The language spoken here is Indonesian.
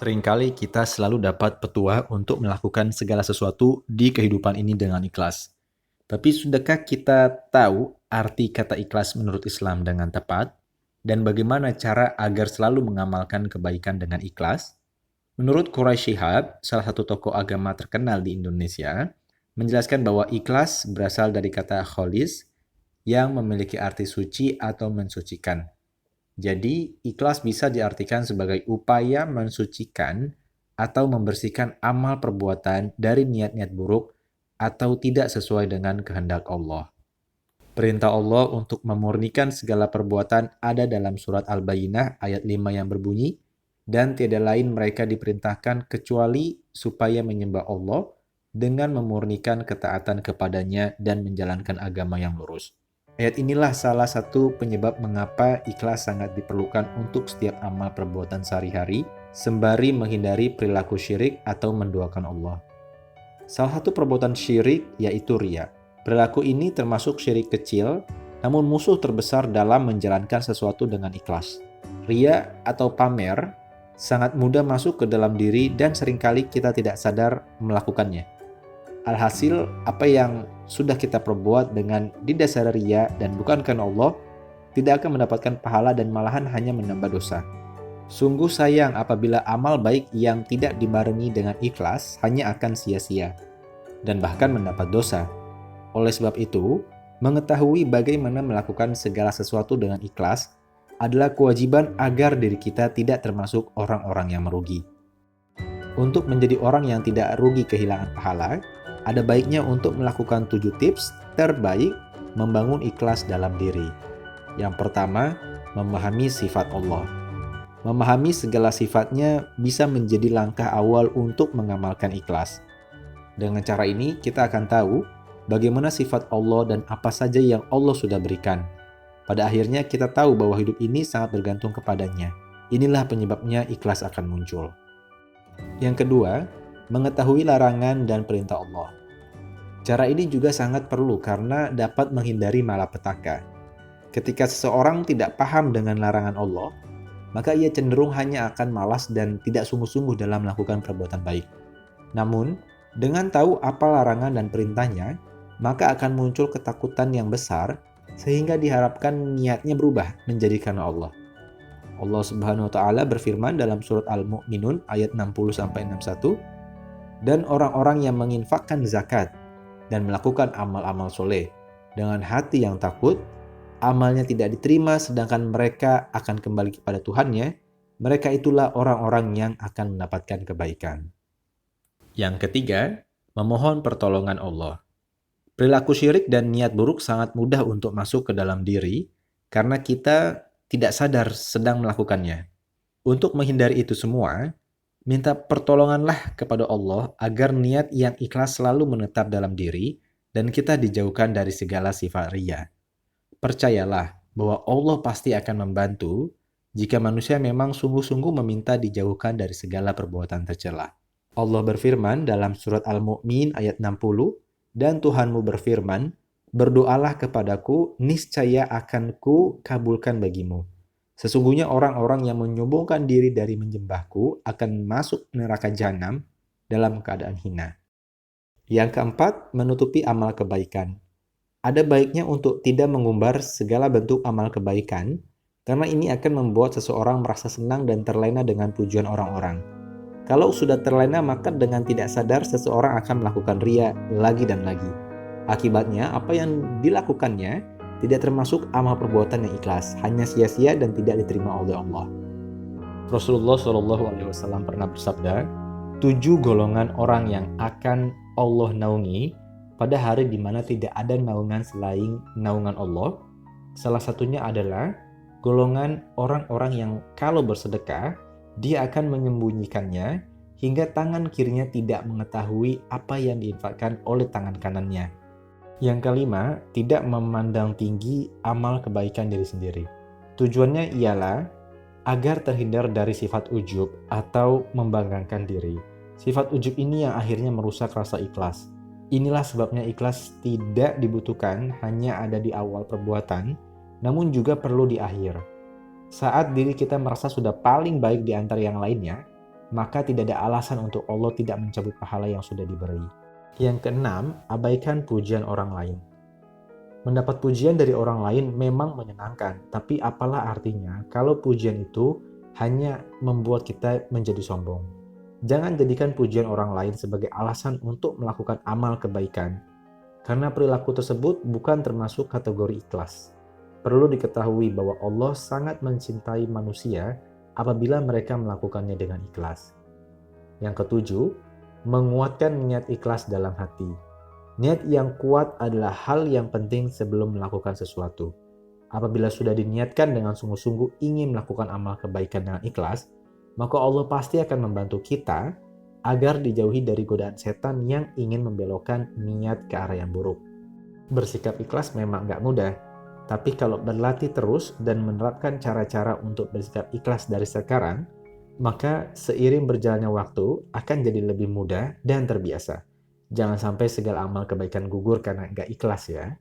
Seringkali kita selalu dapat petua untuk melakukan segala sesuatu di kehidupan ini dengan ikhlas. Tapi sudahkah kita tahu arti kata ikhlas menurut Islam dengan tepat? Dan bagaimana cara agar selalu mengamalkan kebaikan dengan ikhlas? Menurut Quraisy Shihab, salah satu tokoh agama terkenal di Indonesia, menjelaskan bahwa ikhlas berasal dari kata kholis yang memiliki arti suci atau mensucikan. Jadi, ikhlas bisa diartikan sebagai upaya mensucikan atau membersihkan amal perbuatan dari niat-niat buruk atau tidak sesuai dengan kehendak Allah. Perintah Allah untuk memurnikan segala perbuatan ada dalam surat Al-Bayyinah ayat 5 yang berbunyi, dan tiada lain mereka diperintahkan kecuali supaya menyembah Allah dengan memurnikan ketaatan kepadanya dan menjalankan agama yang lurus. Ayat inilah salah satu penyebab mengapa ikhlas sangat diperlukan untuk setiap amal perbuatan sehari-hari, sembari menghindari perilaku syirik atau menduakan Allah. Salah satu perbuatan syirik yaitu riya. Perilaku ini termasuk syirik kecil, namun musuh terbesar dalam menjalankan sesuatu dengan ikhlas. Riya atau pamer sangat mudah masuk ke dalam diri dan seringkali kita tidak sadar melakukannya. Alhasil, apa yang sudah kita perbuat dengan didasari riya dan bukan karena Allah, tidak akan mendapatkan pahala dan malahan hanya menambah dosa. Sungguh sayang apabila amal baik yang tidak dibarengi dengan ikhlas hanya akan sia-sia dan bahkan mendapat dosa. Oleh sebab itu, mengetahui bagaimana melakukan segala sesuatu dengan ikhlas adalah kewajiban agar diri kita tidak termasuk orang-orang yang merugi. Untuk menjadi orang yang tidak rugi kehilangan pahala, ada baiknya untuk melakukan 7 tips terbaik membangun ikhlas dalam diri. Yang pertama, memahami sifat Allah. Memahami segala sifatnya bisa menjadi langkah awal untuk mengamalkan ikhlas. Dengan cara ini, kita akan tahu bagaimana sifat Allah dan apa saja yang Allah sudah berikan. Pada akhirnya, kita tahu bahwa hidup ini sangat bergantung kepadanya. Inilah penyebabnya ikhlas akan muncul. Yang kedua, mengetahui larangan dan perintah Allah. Cara ini juga sangat perlu karena dapat menghindari malapetaka. Ketika seseorang tidak paham dengan larangan Allah, maka ia cenderung hanya akan malas dan tidak sungguh-sungguh dalam melakukan perbuatan baik. Namun, dengan tahu apa larangan dan perintahnya, maka akan muncul ketakutan yang besar sehingga diharapkan niatnya berubah menjadi karena Allah. Allah Subhanahu wa taala berfirman dalam surat Al-Mu'minun ayat 60-61, dan orang-orang yang menginfakkan zakat dan melakukan amal-amal soleh dengan hati yang takut, amalnya tidak diterima sedangkan mereka akan kembali kepada Tuhannya, mereka itulah orang-orang yang akan mendapatkan kebaikan. Yang ketiga, memohon pertolongan Allah. Perilaku syirik dan niat buruk sangat mudah untuk masuk ke dalam diri karena kita tidak sadar sedang melakukannya. Untuk menghindari itu semua, minta pertolonganlah kepada Allah agar niat yang ikhlas selalu menetap dalam diri dan kita dijauhkan dari segala sifat riya. Percayalah bahwa Allah pasti akan membantu jika manusia memang sungguh-sungguh meminta dijauhkan dari segala perbuatan tercela. Allah berfirman dalam surat Al-Mu'min ayat 60, dan Tuhanmu berfirman, berdoalah kepadaku, niscaya akan ku kabulkan bagimu. Sesungguhnya orang-orang yang menyombongkan diri dari menyembahku akan masuk neraka jahanam dalam keadaan hina. Yang keempat, menutupi amal kebaikan. Ada baiknya untuk tidak mengumbar segala bentuk amal kebaikan, karena ini akan membuat seseorang merasa senang dan terlena dengan pujian orang-orang. Kalau sudah terlena, maka dengan tidak sadar seseorang akan melakukan riya lagi dan lagi. Akibatnya, apa yang dilakukannya tidak termasuk amal perbuatan yang ikhlas, hanya sia-sia dan tidak diterima oleh Allah. Rasulullah SAW pernah bersabda, 7 golongan orang yang akan Allah naungi pada hari di mana tidak ada naungan selain naungan Allah. Salah satunya adalah golongan orang-orang yang kalau bersedekah, dia akan menyembunyikannya hingga tangan kirinya tidak mengetahui apa yang diinfakkan oleh tangan kanannya. Yang kelima, tidak memandang tinggi amal kebaikan diri sendiri. Tujuannya ialah agar terhindar dari sifat ujub atau membanggakan diri. Sifat ujub ini yang akhirnya merusak rasa ikhlas. Inilah sebabnya ikhlas tidak dibutuhkan hanya ada di awal perbuatan, namun juga perlu di akhir. Saat diri kita merasa sudah paling baik di antara yang lainnya, maka tidak ada alasan untuk Allah tidak mencabut pahala yang sudah diberi. Yang keenam, abaikan pujian orang lain. Mendapat pujian dari orang lain memang menyenangkan, tapi apalah artinya kalau pujian itu hanya membuat kita menjadi sombong. Jangan jadikan pujian orang lain sebagai alasan untuk melakukan amal kebaikan, karena perilaku tersebut bukan termasuk kategori ikhlas. Perlu diketahui bahwa Allah sangat mencintai manusia apabila mereka melakukannya dengan ikhlas. Yang ketujuh, menguatkan niat ikhlas dalam hati. Niat yang kuat adalah hal yang penting sebelum melakukan sesuatu. Apabila sudah diniatkan dengan sungguh-sungguh ingin melakukan amal kebaikan dengan ikhlas, maka Allah pasti akan membantu kita agar dijauhi dari godaan setan yang ingin membelokkan niat ke arah yang buruk. Bersikap ikhlas memang gak mudah, tapi kalau berlatih terus dan menerapkan cara-cara untuk bersikap ikhlas dari sekarang, maka seiring berjalannya waktu akan jadi lebih mudah dan terbiasa. Jangan sampai segala amal kebaikan gugur karena gak ikhlas ya.